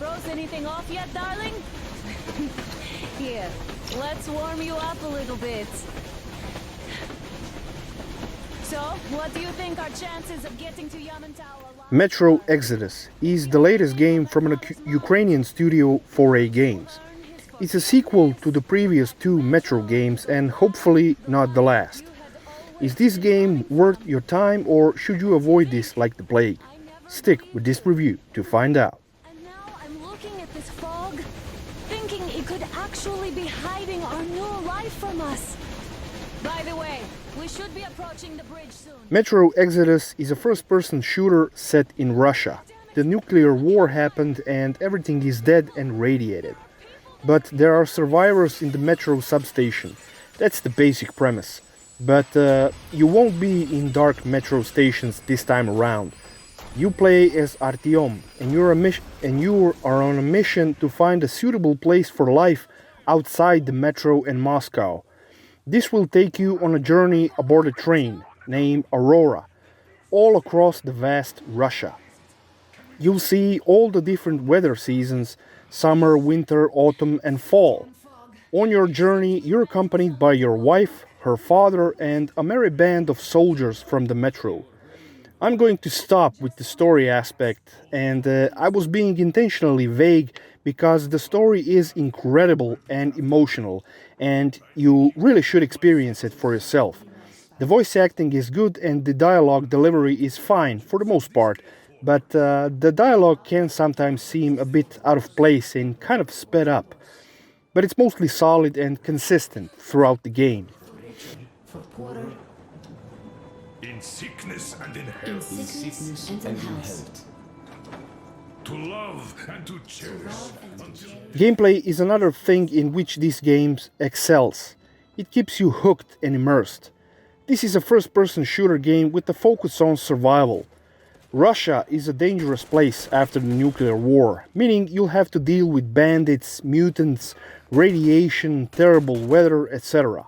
Froze anything off yet, darling? Here, let's warm you up a little bit. So, what do you think our chances of getting to Yamantau alive? Metro Exodus is the latest game from an Ukrainian studio 4A Games. It's a sequel to the previous two Metro games and hopefully not the last. Is this game worth your time or should you avoid this like the plague? Stick with this review to find out. And now I'm looking at this fog, thinking it could actually be hiding our new life from us. By the way, we should be approaching the bridge soon. Metro Exodus is a first-person shooter set in Russia. The nuclear war happened and everything is dead and radiated. But there are survivors in the Metro substation. That's the basic premise. But you won't be in dark Metro stations this time around. You play as Artyom and you are on a mission to find a suitable place for life outside the Metro and Moscow. This will take you on a journey aboard a train named Aurora, all across the vast Russia. You'll see all the different weather seasons, summer, winter, autumn and fall. On your journey, you're accompanied by your wife, her father and a merry band of soldiers from the Metro. I'm going to stop with the story aspect, and I was being intentionally vague because the story is incredible and emotional, and you really should experience it for yourself. The voice acting is good and the dialogue delivery is fine for the most part, but the dialogue can sometimes seem a bit out of place and kind of sped up. But it's mostly solid and consistent throughout the game. In sickness and in In health. sickness and in health. To love and to cherish. Gameplay is another thing in which this game excels. It keeps you hooked and immersed. This is a first-person shooter game with a focus on survival. Russia is a dangerous place after the nuclear war, meaning you'll have to deal with bandits, mutants, radiation, terrible weather, etc.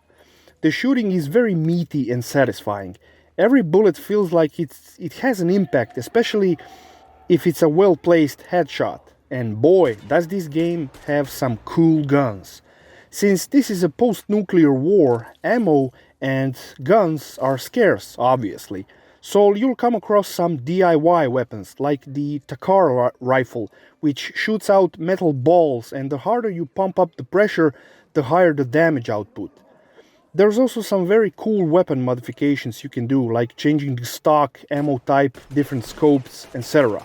The shooting is very meaty and satisfying. Every bullet feels like it has an impact, especially if it's a well-placed headshot. And boy, does this game have some cool guns. Since this is a post-nuclear war, ammo and guns are scarce, obviously. So you'll come across some DIY weapons, like the Takara rifle, which shoots out metal balls, and the harder you pump up the pressure, the higher the damage output. There's also some very cool weapon modifications you can do, like changing the stock, ammo type, different scopes, etc.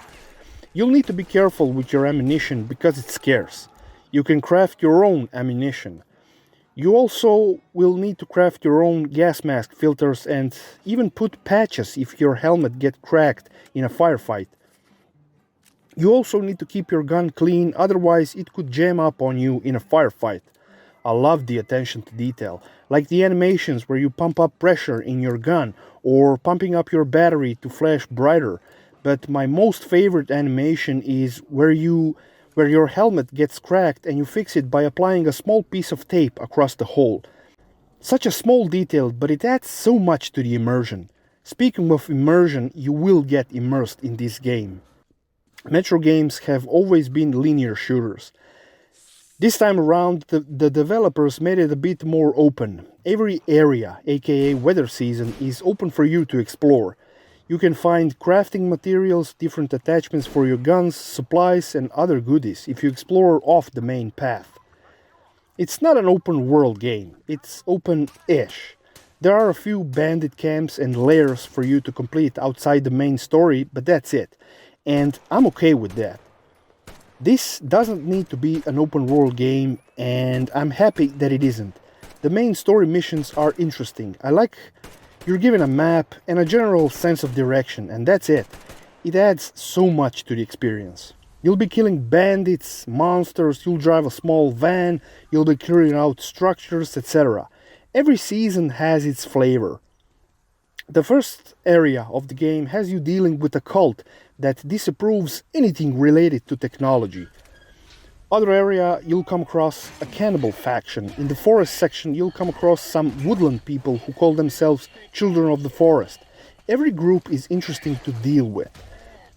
You'll need to be careful with your ammunition because it's scarce. You can craft your own ammunition. You also will need to craft your own gas mask filters and even put patches if your helmet gets cracked in a firefight. You also need to keep your gun clean, otherwise it could jam up on you in a firefight. I love the attention to detail, like the animations where you pump up pressure in your gun or pumping up your battery to flash brighter. But my most favorite animation is where your helmet gets cracked and you fix it by applying a small piece of tape across the hole. Such a small detail, but it adds so much to the immersion. Speaking of immersion, you will get immersed in this game. Metro games have always been linear shooters. This time around, the developers made it a bit more open. Every area, aka weather season, is open for you to explore. You can find crafting materials, different attachments for your guns, supplies and other goodies if you explore off the main path. It's not an open world game, it's open-ish. There are a few bandit camps and lairs for you to complete outside the main story, but that's it. And I'm okay with that. This doesn't need to be an open world game, and I'm happy that it isn't. The main story missions are interesting. You're given a map and a general sense of direction, and that's it. It adds so much to the experience. You'll be killing bandits, monsters, you'll drive a small van, you'll be clearing out structures, etc. Every season has its flavor. The first area of the game has you dealing with a cult that disapproves anything related to technology. Other area, you'll come across a cannibal faction. In the forest section, you'll come across some woodland people who call themselves Children of the Forest. Every group is interesting to deal with.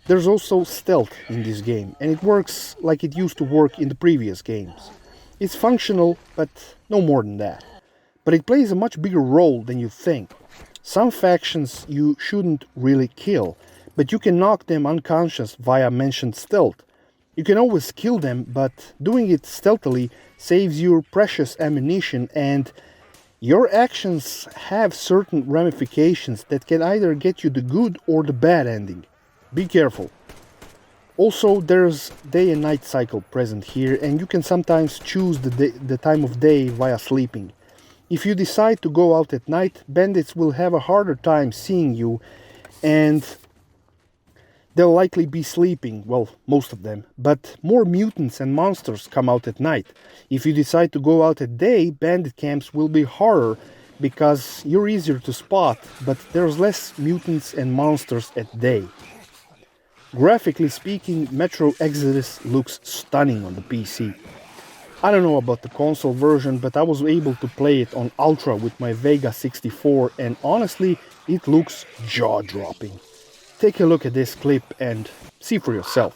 There's also stealth in this game, and it works like it used to work in the previous games. It's functional, but no more than that. But it plays a much bigger role than you think. Some factions you shouldn't really kill, but you can knock them unconscious via mentioned stealth. You can always kill them, but doing it stealthily saves your precious ammunition, and your actions have certain ramifications that can either get you the good or the bad ending. Be careful. Also, there's day and night cycle present here, and you can sometimes choose the time of day via sleeping. If you decide to go out at night, bandits will have a harder time seeing you, and they'll likely be sleeping, well, most of them, but more mutants and monsters come out at night. If you decide to go out at day, bandit camps will be harder because you're easier to spot, but there's less mutants and monsters at day. Graphically speaking, Metro Exodus looks stunning on the PC. I don't know about the console version, but I was able to play it on Ultra with my Vega 64, and honestly, it looks jaw-dropping. Take a look at this clip and see for yourself.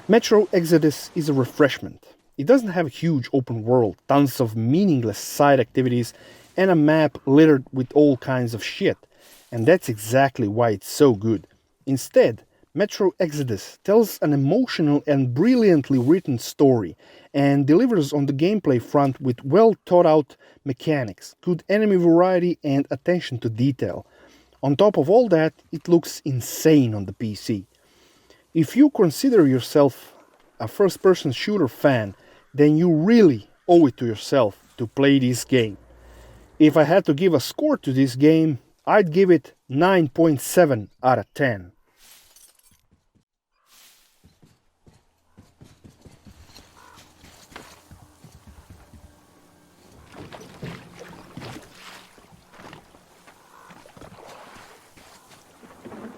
Metro Exodus is a refreshment. It doesn't have a huge open world, tons of meaningless side activities, and a map littered with all kinds of shit. And that's exactly why it's so good. Instead, Metro Exodus tells an emotional and brilliantly written story, and delivers on the gameplay front with well thought out mechanics, good enemy variety, and attention to detail. On top of all that, it looks insane on the PC. If you consider yourself a first-person shooter fan, then you really owe it to yourself to play this game. If I had to give a score to this game, I'd give it 9.7 out of 10.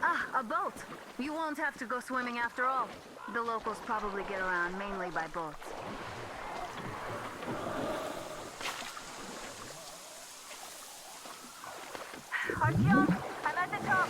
Ah, a boat! You won't have to go swimming after all. The locals probably get around mainly by boats. Artyom, I'm at the top.